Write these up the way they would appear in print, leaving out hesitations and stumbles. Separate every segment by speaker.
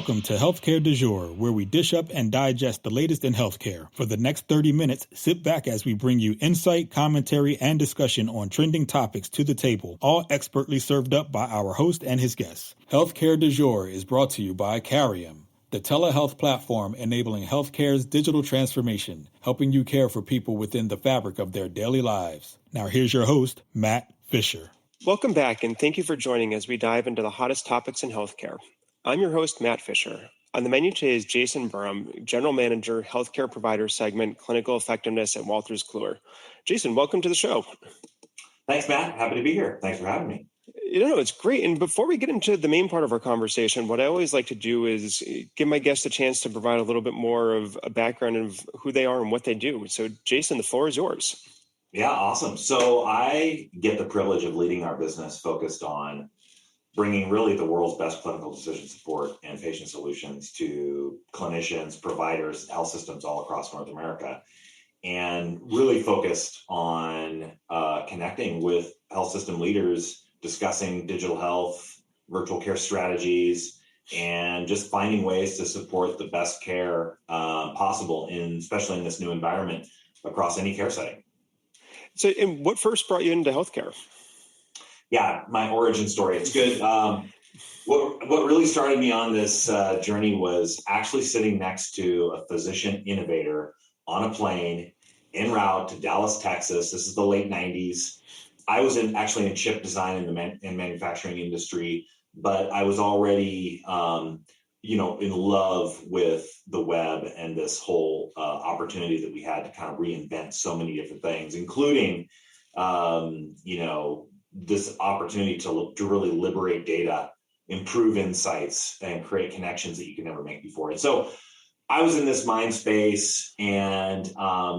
Speaker 1: Welcome to Healthcare du Jour, where we dish up and digest the latest in healthcare. For the next 30 minutes, sit back as we bring you insight, commentary, and discussion on trending topics to the table, all expertly served up by our host and his guests. Healthcare du Jour is brought to you by Carium, the telehealth platform enabling healthcare's digital transformation, helping you care for people within the fabric of their daily lives. Now here's your host, Matt Fisher.
Speaker 2: Welcome back, and thank you for joining as we dive into the hottest topics in healthcare. I'm your host, Matt Fisher. On the menu today is Jason Burum, General Manager, Healthcare Provider Segment, Clinical Effectiveness at Wolters Kluwer. Jason, welcome to the show.
Speaker 3: Thanks, Matt. Happy to be here. Thanks for having me.
Speaker 2: It's great. And before we get into the main part of our conversation, what I always like to do is give my guests a chance to provide a little bit more of a background of who they are and what they do. So, Jason, the floor is yours.
Speaker 3: Yeah, awesome. So I get the privilege of leading our business focused on bringing really the world's best clinical decision support and patient solutions to clinicians, providers, health systems all across North America, and really focused on connecting with health system leaders, discussing digital health, virtual care strategies, and just finding ways to support the best care possible, especially in this new environment across any care setting.
Speaker 2: So, and what first brought you into healthcare?
Speaker 3: Yeah, my origin story. It's good. What really started me on this journey was actually sitting next to a physician innovator on a plane en route to Dallas, Texas. This is the late 90s. I was actually in chip design in manufacturing industry, but I was already in love with the web and this whole opportunity that we had to kind of reinvent so many different things, including this opportunity to really liberate data, improve insights, and create connections that you can never make before. And so I was in this mind space, and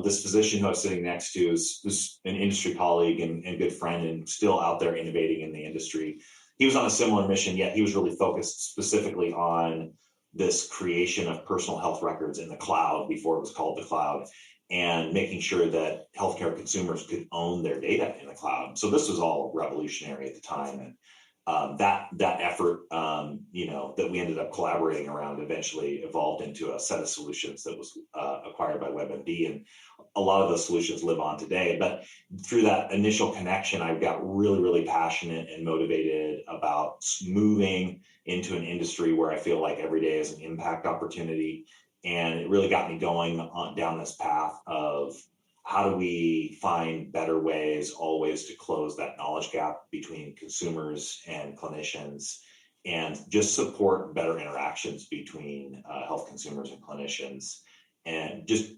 Speaker 3: this physician who I was sitting next to is an industry colleague and good friend and still out there innovating in the industry. He was on a similar mission, yet he was really focused specifically on this creation of personal health records in the cloud before it was called the cloud, and making sure that healthcare consumers could own their data in the cloud. So this was all revolutionary at the time. And that effort, that we ended up collaborating around eventually evolved into a set of solutions that was acquired by WebMD. And a lot of those solutions live on today. But through that initial connection, I got really, really passionate and motivated about moving into an industry where I feel like every day is an impact opportunity. And it really got me going down this path of how do we find better ways always to close that knowledge gap between consumers and clinicians, and just support better interactions between health consumers and clinicians, and just,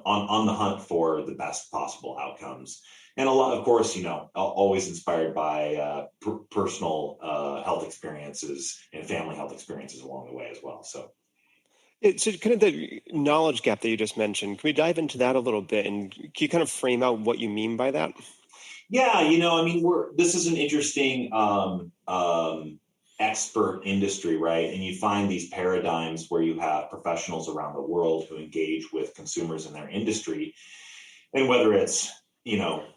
Speaker 3: on the hunt for the best possible outcomes. And a lot, of course, always inspired by personal health experiences and family health experiences along the way as well. So
Speaker 2: kind of the knowledge gap that you just mentioned, can we dive into that a little bit? And can you kind of frame out what you mean by that?
Speaker 3: Yeah, this is an interesting expert industry, right? And you find these paradigms where you have professionals around the world who engage with consumers in their industry. And whether it's,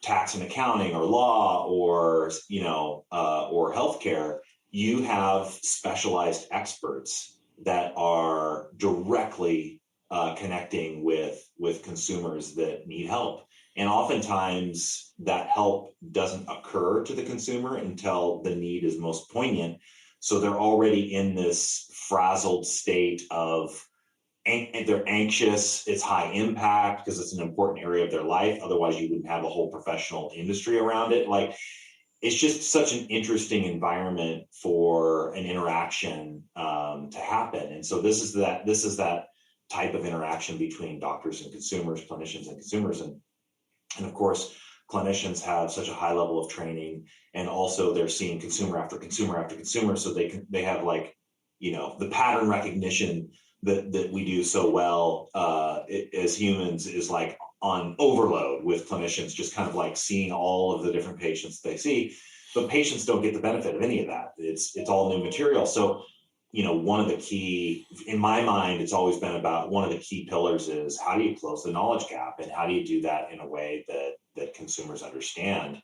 Speaker 3: tax and accounting or law or healthcare, you have specialized experts that are directly connecting with consumers that need help. And oftentimes that help doesn't occur to the consumer until the need is most poignant. So they're already in this frazzled state of, and they're anxious. It's high impact because it's an important area of their life. Otherwise you wouldn't have a whole professional industry around it. It's just such an interesting environment for an interaction to happen. And so this is that type of interaction between doctors and consumers, clinicians and consumers. And of course, clinicians have such a high level of training, and also they're seeing consumer after consumer after consumer. So they have the pattern recognition that we do so well as humans is on overload with clinicians, just kind of seeing all of the different patients they see, but patients don't get the benefit of any of that. It's all new material. So, one of the key, in my mind, it's always been about one of the key pillars is how do you close the knowledge gap, and how do you do that in a way that consumers understand,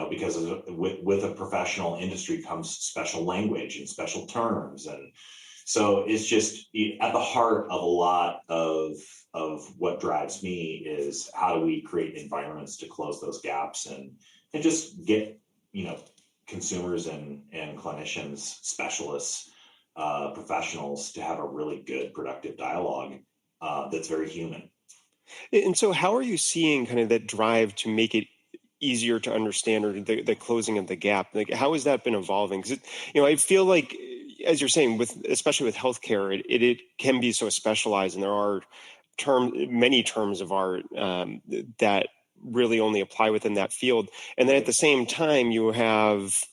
Speaker 3: because with a professional industry comes special language and special terms and So it's just at the heart of a lot of what drives me is how do we create environments to close those gaps and just get, consumers and clinicians, specialists, professionals to have a really good, productive dialogue that's very human.
Speaker 2: And so, how are you seeing kind of that drive to make it easier to understand, or the closing of the gap? Like, how has that been evolving? Because, I feel like, as you're saying, especially with healthcare, it can be so specialized, and there are many terms of art that really only apply within that field. And then at the same time, you have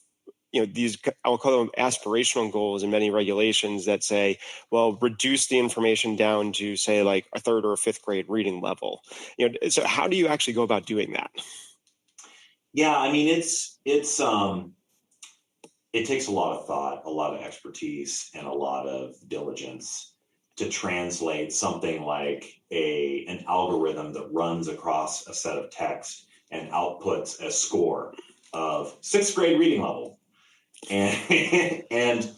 Speaker 2: these, I'll call them aspirational goals in many regulations that say, well, reduce the information down to, say, like a third or a fifth grade reading level. So how do you actually go about doing that?
Speaker 3: Yeah, I mean, it takes a lot of thought, a lot of expertise, and a lot of diligence to translate something like an algorithm that runs across a set of text and outputs a score of sixth grade reading level. And and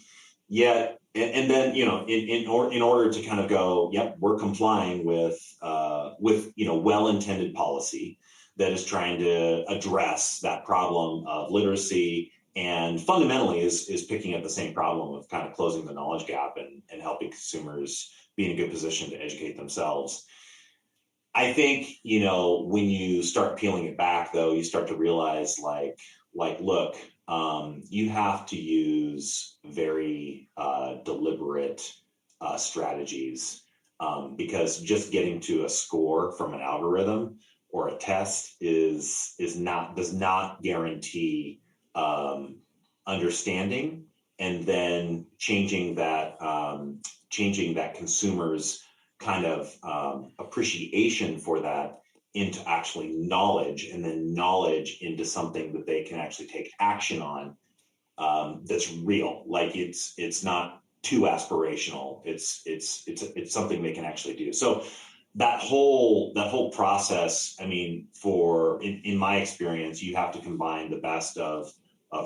Speaker 3: yet and then in order to kind of go, yep, we're complying with well-intended policy that is trying to address that problem of literacy and fundamentally is picking up the same problem of kind of closing the knowledge gap and helping consumers be in a good position to educate themselves. I think, when you start peeling it back, though, you start to realize look, you have to use very deliberate strategies because just getting to a score from an algorithm or a test does not guarantee understanding and then changing that consumer's kind of appreciation for that into actually knowledge, and then knowledge into something that they can actually take action on, that's real. Like it's not too aspirational. It's something they can actually do. So that whole process, I mean, in my experience, you have to combine the best of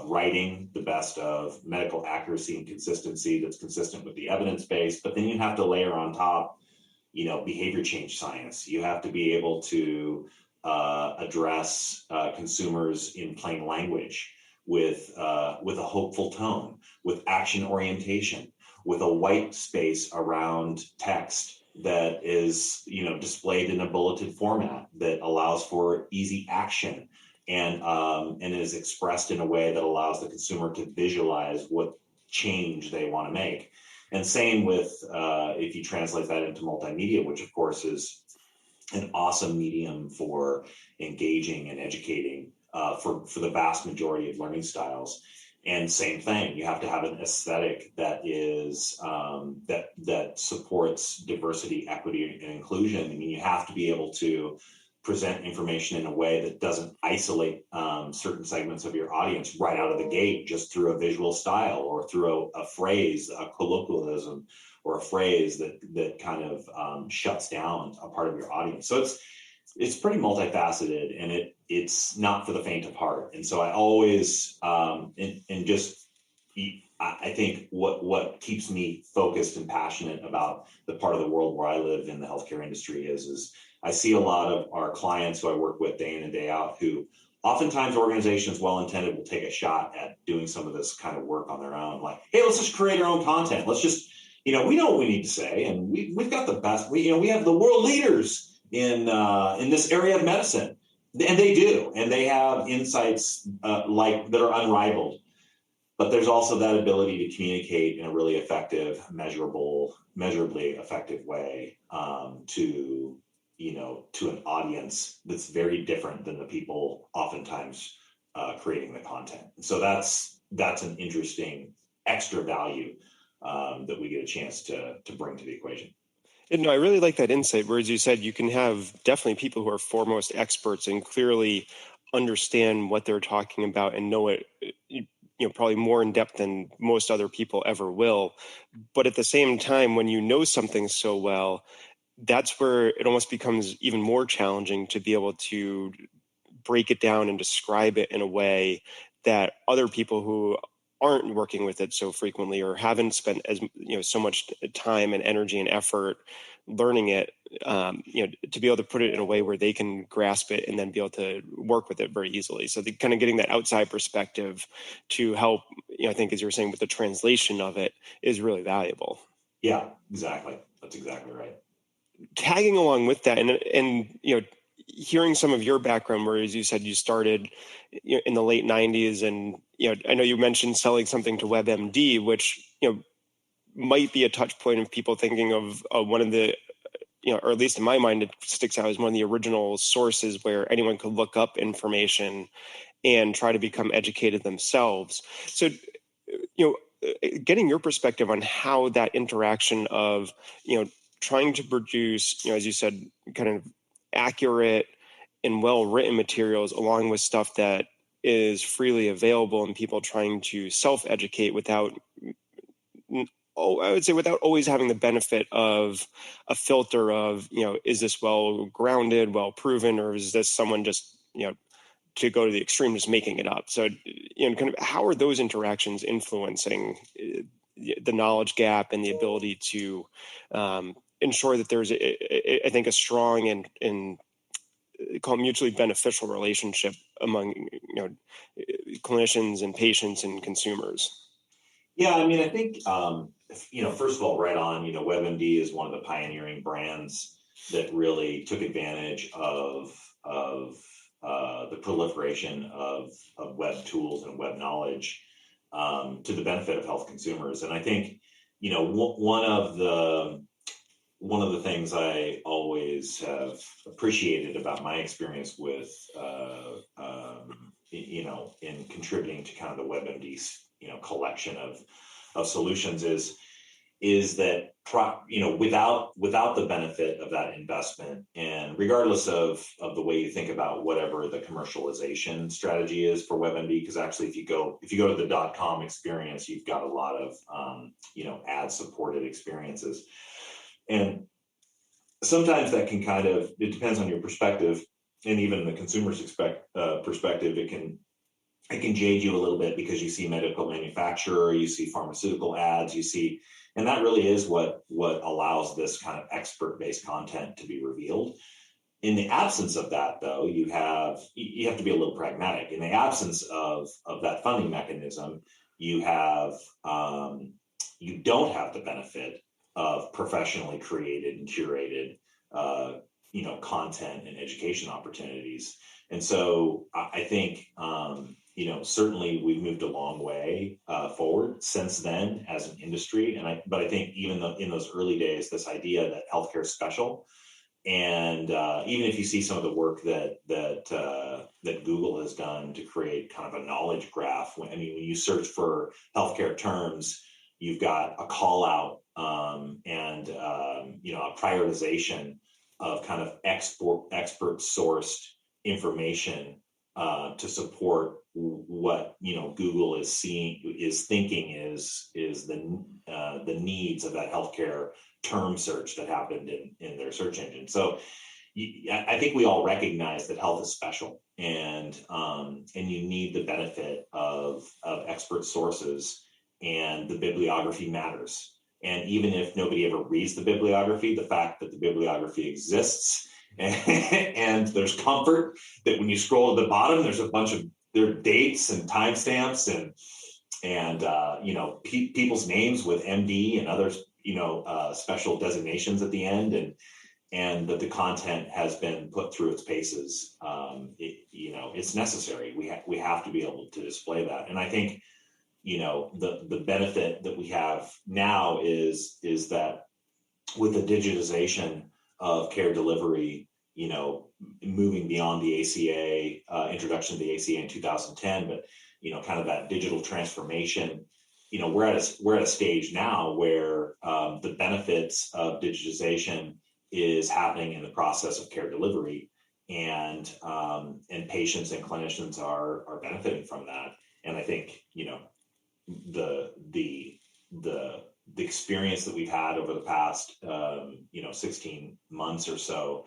Speaker 3: writing, the best of medical accuracy and consistency that's consistent with the evidence base, but then you have to layer on top behavior change science. You have to be able to address consumers in plain language with a hopeful tone, with action orientation, with a white space around text that is displayed in a bulleted format that allows for easy action and is expressed in a way that allows the consumer to visualize what change they want to make. And same with if you translate that into multimedia, which of course is an awesome medium for engaging and educating for the vast majority of learning styles. And same thing, you have to have an aesthetic that is that supports diversity, equity, and inclusion. I mean, you have to be able to present information in a way that doesn't isolate certain segments of your audience right out of the gate just through a visual style or through a phrase, a colloquialism, or a phrase that kind of shuts down a part of your audience. So it's pretty multifaceted, and it's not for the faint of heart. And so I always I think what keeps me focused and passionate about the part of the world where I live in the healthcare industry is I see a lot of our clients who I work with day in and day out who oftentimes organizations well-intended will take a shot at doing some of this kind of work on their own. Like, hey, let's just create our own content. Let's just, we know what we need to say, and we've got the best. We have the world leaders in this area of medicine, and they do, and they have insights that are unrivaled. But there's also that ability to communicate in a really effective, measurably effective way to an audience that's very different than the people oftentimes creating the content. So that's an interesting extra value that we get a chance to bring to the equation.
Speaker 2: And I really like that insight where, as you said, you can have definitely people who are foremost experts and clearly understand what they're talking about and know it, probably more in depth than most other people ever will. But at the same time, when you know something so well, that's where it almost becomes even more challenging to be able to break it down and describe it in a way that other people who aren't working with it so frequently or haven't spent as so much time and energy and effort learning it, to be able to put it in a way where they can grasp it and then be able to work with it very easily. So kind of getting that outside perspective to help, I think, as you were saying, with the translation of it is really valuable.
Speaker 3: Yeah, exactly. That's exactly right.
Speaker 2: Tagging along with that, and hearing some of your background, where, as you said, you started in the late 90s, and I know you mentioned selling something to WebMD, which might be a touch point of people thinking of one of the, or at least in my mind, it sticks out as one of the original sources where anyone could look up information and try to become educated themselves. So, getting your perspective on how that interaction of, trying to produce, as you said, kind of accurate and well-written materials along with stuff that is freely available and people trying to self-educate without, I would say, without always having the benefit of a filter of, is this well grounded, well proven, or is this someone just, to go to the extreme, just making it up? So, kind of how are those interactions influencing the knowledge gap and the ability to ensure that there's, I think, a strong and call it mutually beneficial relationship among, clinicians and patients and consumers?
Speaker 3: Yeah, I mean, I think, first of all, right on, WebMD is one of the pioneering brands that really took advantage of the proliferation of web tools and web knowledge to the benefit of health consumers. And I think, one of the things I always have appreciated about my experience with, in contributing to kind of the WebMD's, collection of solutions is that, without the benefit of that investment, and regardless of the way you think about whatever the commercialization strategy is for WebMD, because actually if you go to the .com experience, you've got a lot of, ad supported experiences. And sometimes that can it depends on your perspective, and even the consumer's perspective, it can jade you a little bit because you see medical manufacturer, you see pharmaceutical ads, and that really is what allows this kind of expert-based content to be revealed. In the absence of that, though, you have to be a little pragmatic. In the absence of that funding mechanism, you don't have the benefit of professionally created and curated, content and education opportunities. And so I think, certainly we've moved a long way forward since then as an industry. But I think even in those early days, this idea that healthcare is special, and even if you see some of the work that Google has done to create kind of a knowledge graph, when you search for healthcare terms, you've got a call out and a prioritization of kind of expert sourced information to support what Google is thinking is the needs of that healthcare term search that happened in their search engine. So I think we all recognize that health is special, and you need the benefit of expert sources, and the bibliography matters. And even if nobody ever reads the bibliography, the fact that the bibliography exists and there's comfort that when you scroll to the bottom, there's a bunch of their dates and timestamps and people's names with MD and other special designations at the end, and that the content has been put through its paces. It's necessary. We have to be able to display that. And I think the benefit that we have now is that with the digitization of care delivery, moving beyond the ACA, introduction of the ACA in 2010, but kind of that digital transformation, we're at a stage now where the benefits of digitization is happening in the process of care delivery, and patients and clinicians are benefiting from that. And I think the experience that we've had over the past 16 months or so,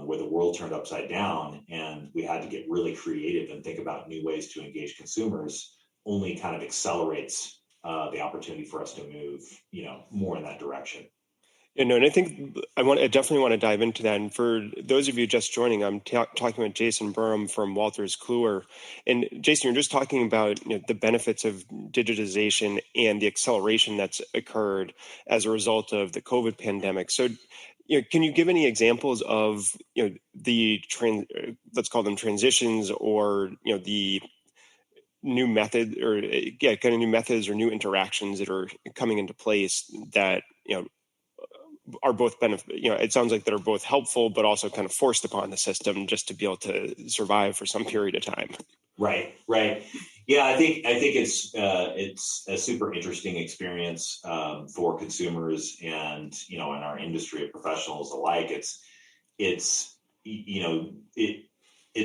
Speaker 3: where the world turned upside down and we had to get really creative and think about new ways to engage consumers, only kind of accelerates the opportunity for us to move, more in that direction.
Speaker 2: And I think I definitely want to dive into that. And for those of you just joining, I'm talking with Jason Burum from Wolters Kluwer. And Jason, you're just talking about the benefits of digitization and the acceleration that's occurred as a result of the COVID pandemic. So, can you give any examples of the let's call them transitions, or the new method, or kind of new methods or new interactions that are coming into place that are both it sounds like that are both helpful, but also kind of forced upon the system just to be able to survive for some period of time.
Speaker 3: Right. Yeah, I think it's a super interesting experience for consumers and in our industry of professionals alike. It's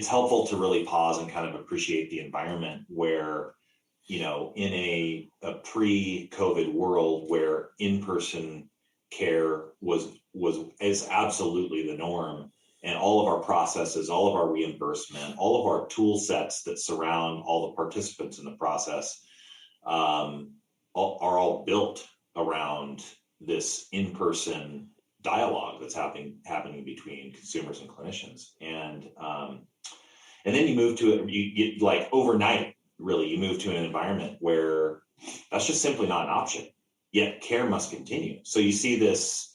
Speaker 3: helpful to really pause and kind of appreciate the environment where in a pre-COVID world where in-person care is absolutely the norm, and all of our processes, all of our reimbursement, all of our tool sets that surround all the participants in the process are all built around this in-person dialogue that's happening between consumers and clinicians. And then you move to it, you like overnight, really, you move to an environment where that's just simply not an option. Yet care must continue. So you see this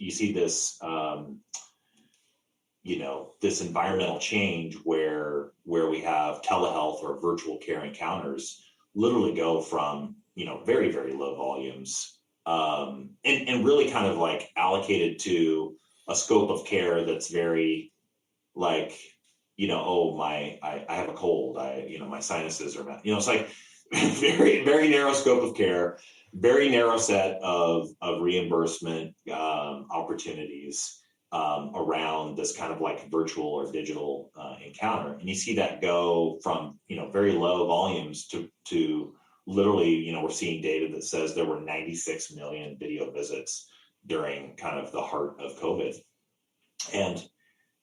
Speaker 3: this environmental change where we have telehealth or virtual care encounters literally go from very, very low volumes and really kind of like allocated to a scope of care that's very like I have a cold, my sinuses are it's like very, very narrow scope of care, very narrow set of reimbursement opportunities around this kind of like virtual or digital encounter. And you see that go from very low volumes to literally we're seeing data that says there were 96 million video visits during kind of the heart of COVID. And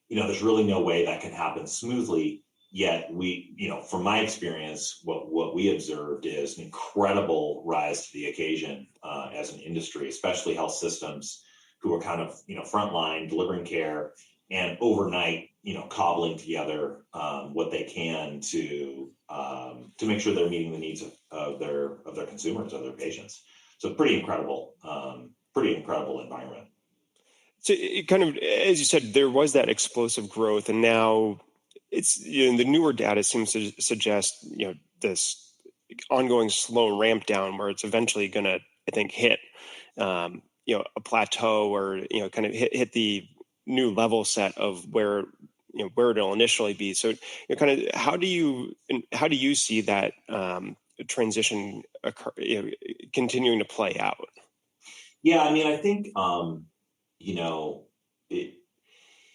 Speaker 3: there's really no way that can happen smoothly. Yet we, from my experience, what we observed is an incredible rise to the occasion as an industry, especially health systems who are kind of, frontline delivering care and overnight, cobbling together what they can to make sure they're meeting the needs of their consumers, of their patients. So pretty incredible environment.
Speaker 2: So it kind of, as you said, there was that explosive growth, and now it's the newer data seems to suggest this ongoing slow ramp down where it's eventually going to, I think, hit a plateau, or kind of hit the new level set of where it'll initially be. So kind of how do you see that transition occur, continuing to play out?
Speaker 3: Yeah, I mean, I think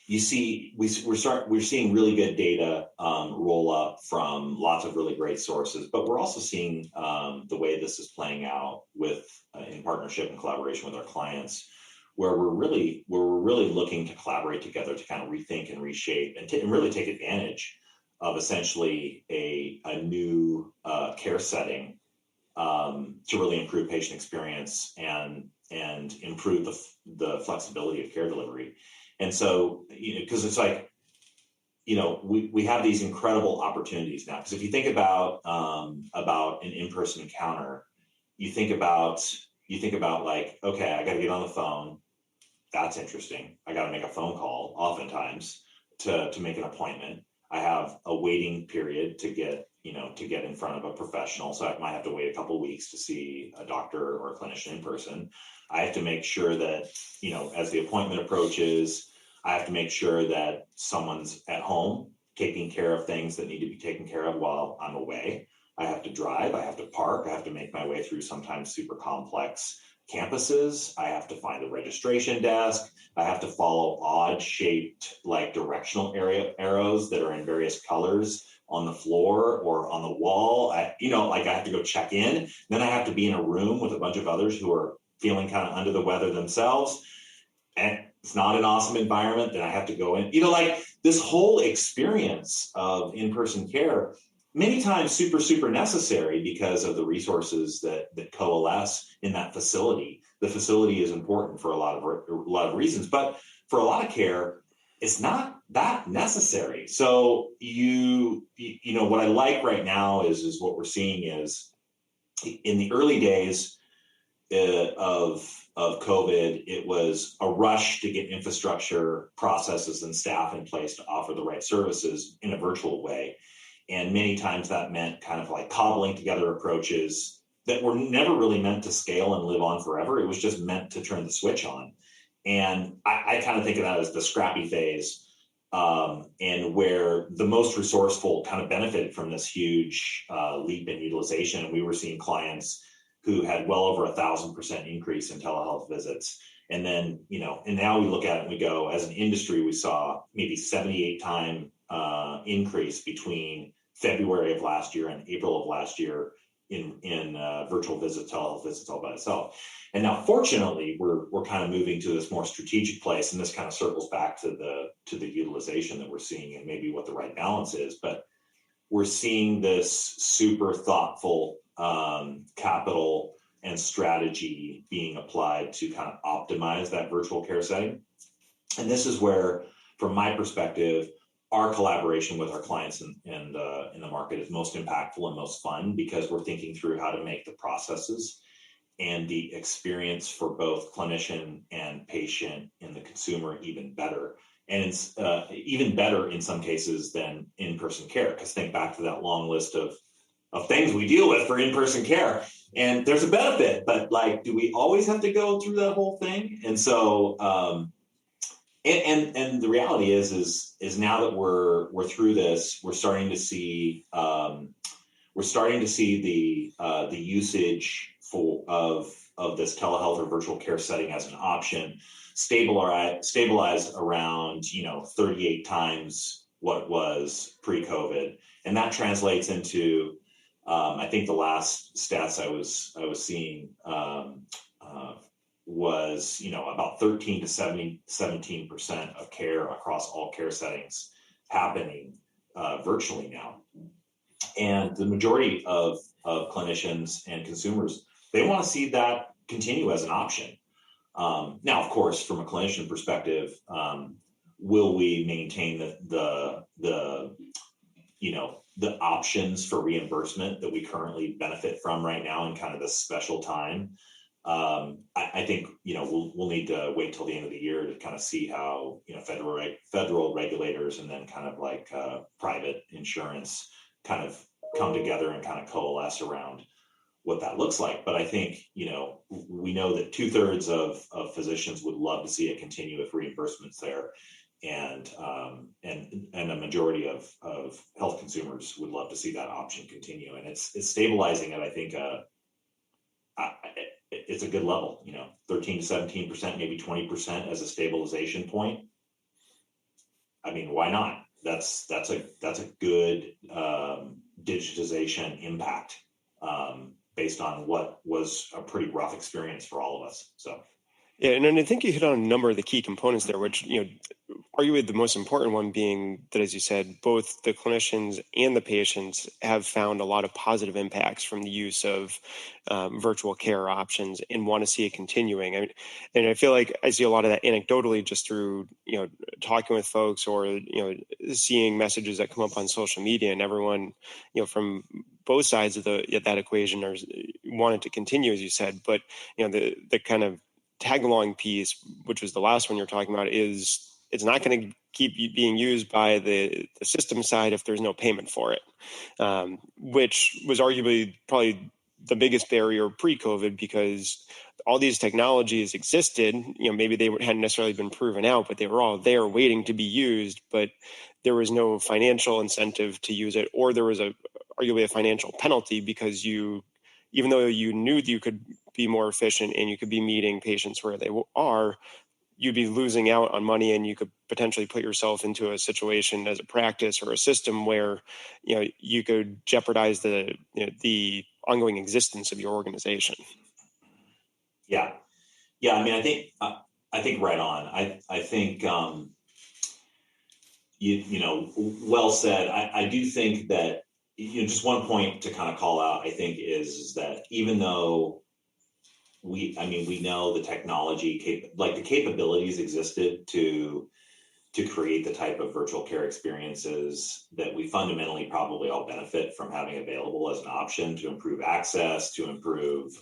Speaker 3: we're seeing really good data roll up from lots of really great sources, but we're also seeing the way this is playing out in partnership and collaboration with our clients, where we're really looking to collaborate together to kind of rethink and reshape and really take advantage of essentially a new care setting to really improve patient experience and improve the flexibility of care delivery. And so, because it's like, we have these incredible opportunities now. Because if you think about an in-person encounter, you think about like, okay, I got to get on the phone. That's interesting. I got to make a phone call oftentimes to make an appointment. I have a waiting period to get in front of a professional. So I might have to wait a couple of weeks to see a doctor or a clinician in person. I have to make sure that, as the appointment approaches, I have to make sure that someone's at home taking care of things that need to be taken care of while I'm away. I have to drive, I have to park, I have to make my way through sometimes super complex campuses. I have to find the registration desk. I have to follow odd shaped like directional arrows that are in various colors on the floor or on the wall. I have to go check in. Then I have to be in a room with a bunch of others who are feeling kind of under the weather themselves. And it's not an awesome environment. Then I have to go in, like this whole experience of in-person care many times super necessary because of the resources that coalesce in that facility. The facility is important for a lot of reasons, but for a lot of care, it's not that necessary. So you know what I like right now is what we're seeing is in the early days of COVID, it was a rush to get infrastructure, processes, and staff in place to offer the right services in a virtual way. And many times that meant kind of like cobbling together approaches that were never really meant to scale and live on forever. It was just meant to turn the switch on. And I kind of think of that as the scrappy phase, and where the most resourceful kind of benefited from this huge leap in utilization. And we were seeing clients who had well over 1,000% increase in telehealth visits. And then, and now we look at it and we go, as an industry, we saw maybe 78-time increase between February of last year and April of last year in virtual visits, telehealth visits all by itself. And now, fortunately, we're kind of moving to this more strategic place, and this kind of circles back to the utilization that we're seeing and maybe what the right balance is. But we're seeing this super thoughtful capital and strategy being applied to kind of optimize that virtual care setting. And this is where, from my perspective, our collaboration with our clients in the market is most impactful and most fun, because we're thinking through how to make the processes and the experience for both clinician and patient and the consumer even better. And it's even better in some cases than in-person care, because think back to that long list of things we deal with for in-person care. And there's a benefit, but like, do we always have to go through that whole thing? And so, and the reality is now that we're through this, we're starting to see the usage of this telehealth or virtual care setting as an option stabilize around 38 times what it was pre-COVID, and that translates into I think the last stats I was seeing was about 13 to 17% of care across all care settings happening virtually now. And the majority of clinicians and consumers, they want to see that continue as an option. Now, of course, from a clinician perspective, will we maintain the options for reimbursement that we currently benefit from right now in kind of this special time? I think we'll need to wait till the end of the year to kind of see how federal regulators and then kind of like private insurance kind of come together and kind of coalesce around what that looks like. But I think we know that 2/3 of physicians would love to see it continue if reimbursement's there, and a majority of health consumers would love to see that option continue. And it's stabilizing at, I think, it's a good level, 13 to 17%, maybe 20% as a stabilization point. I mean, why not? That's a good digitization impact based on what was a pretty rough experience for all of us. So.
Speaker 2: Yeah, and I think you hit on a number of the key components there, which, arguably the most important one being that, as you said, both the clinicians and the patients have found a lot of positive impacts from the use of virtual care options and want to see it continuing. And I feel like I see a lot of that anecdotally just through, talking with folks or, seeing messages that come up on social media, and everyone, from both sides of that equation are wanted to continue, as you said. But, the kind of tag along piece, which was the last one you're talking about, is it's not going to keep being used by the system side if there's no payment for it, which was arguably probably the biggest barrier pre-COVID, because all these technologies existed. Maybe they hadn't necessarily been proven out, but they were all there waiting to be used. But there was no financial incentive to use it, or there was arguably a financial penalty, because even though you knew that you could be more efficient and you could be meeting patients where they are, you'd be losing out on money, and you could potentially put yourself into a situation as a practice or a system where you could jeopardize the ongoing existence of your organization.
Speaker 3: Yeah. I mean, I think right on. I think well said. I do think that just one point to kind of call out, I think, is that even though we know the technology, the capabilities existed to create the type of virtual care experiences that we fundamentally probably all benefit from having available as an option to improve access, to improve,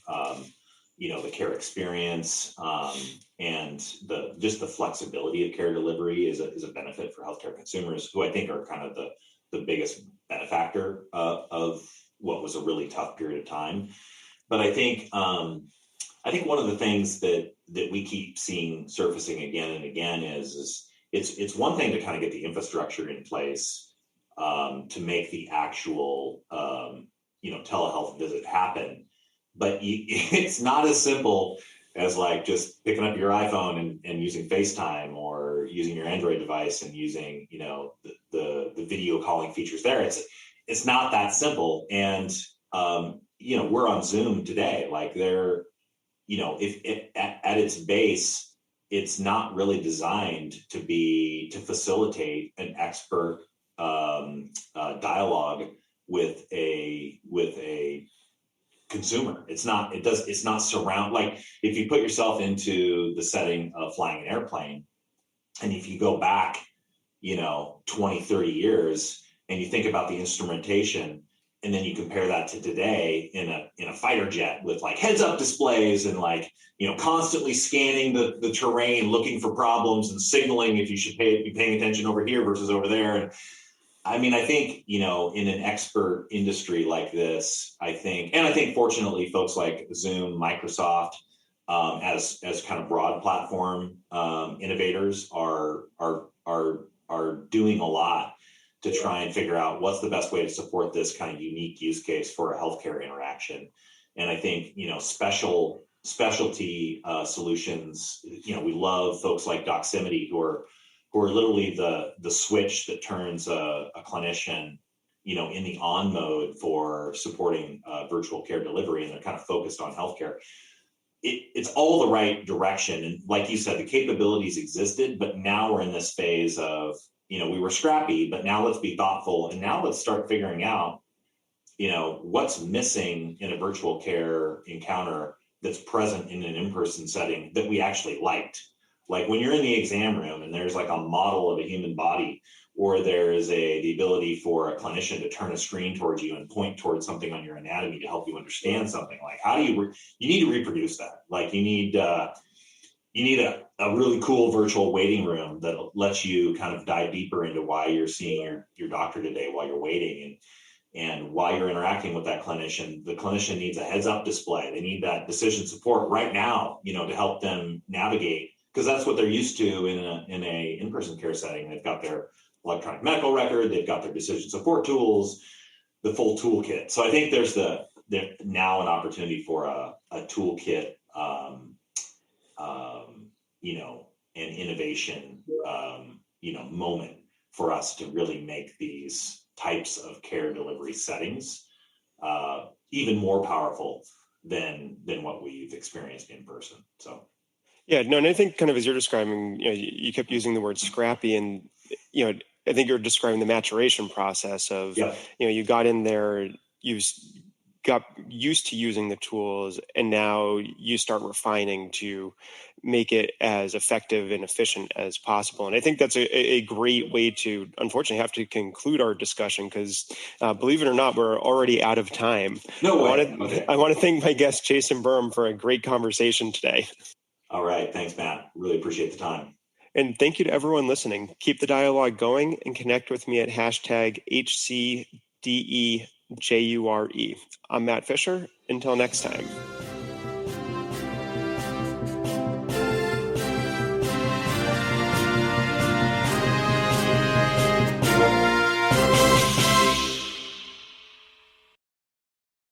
Speaker 3: the care experience, and the flexibility of care delivery is a benefit for healthcare consumers, who I think are kind of the biggest benefactor of what was a really tough period of time. But I think one of the things that we keep seeing surfacing again and again is it's one thing to kind of get the infrastructure in place to make the actual telehealth visit happen, but it's not as simple as like just picking up your iPhone and using FaceTime, or using your Android device and using the video calling features there. It's not that simple, and we're on Zoom today. Like if at its base, it's not really designed to facilitate an expert dialogue with a consumer. It's not surround, like if you put yourself into the setting of flying an airplane, and if you go back 20, 30 years, and you think about the instrumentation, and then you compare that to today in a fighter jet with like heads up displays and constantly scanning the terrain, looking for problems and signaling if you should be paying attention over here versus over there. And I think in an expert industry like this, I think fortunately folks like Zoom, Microsoft, as kind of broad platform innovators are doing a lot to try and figure out what's the best way to support this kind of unique use case for a healthcare interaction. And I think, specialty solutions, we love folks like Doximity, who are literally the switch that turns a clinician, in the on mode for supporting virtual care delivery, and they're kind of focused on healthcare. It's all the right direction. And like you said, the capabilities existed, but now we're in this phase of, we were scrappy, but now let's be thoughtful. And now let's start figuring out, what's missing in a virtual care encounter that's present in an in-person setting that we actually liked. Like when you're in the exam room and there's like a model of a human body, or there's the ability for a clinician to turn a screen towards you and point towards something on your anatomy to help you understand something. Like, how do you need to reproduce that? Like you need a really cool virtual waiting room that lets you kind of dive deeper into why you're seeing your doctor today while you're waiting. And while you're interacting with that clinician, the clinician needs a heads up display. They need that decision support right now, to help them navigate, because that's what they're used to in a in-person care setting. They've got their electronic medical record, they've got their decision support tools, the full toolkit. So I think there's now an opportunity for a toolkit, an innovation, moment for us to really make these types of care delivery settings even more powerful than what we've experienced in person. So.
Speaker 2: Yeah, no, and I think kind of as you're describing, you kept using the word scrappy, and I think you're describing the maturation process of, you got in there, you got used to using the tools, and now you start refining to make it as effective and efficient as possible. And I think that's a great way to, unfortunately, have to conclude our discussion, because believe it or not, we're already out of time.
Speaker 3: No way.
Speaker 2: I want to thank my guest, Jason Burum, for a great conversation today.
Speaker 3: All right. Thanks, Matt. Really appreciate the time.
Speaker 2: And thank you to everyone listening. Keep the dialogue going and connect with me at #HCDEJURE. I'm Matt Fisher. Until next time.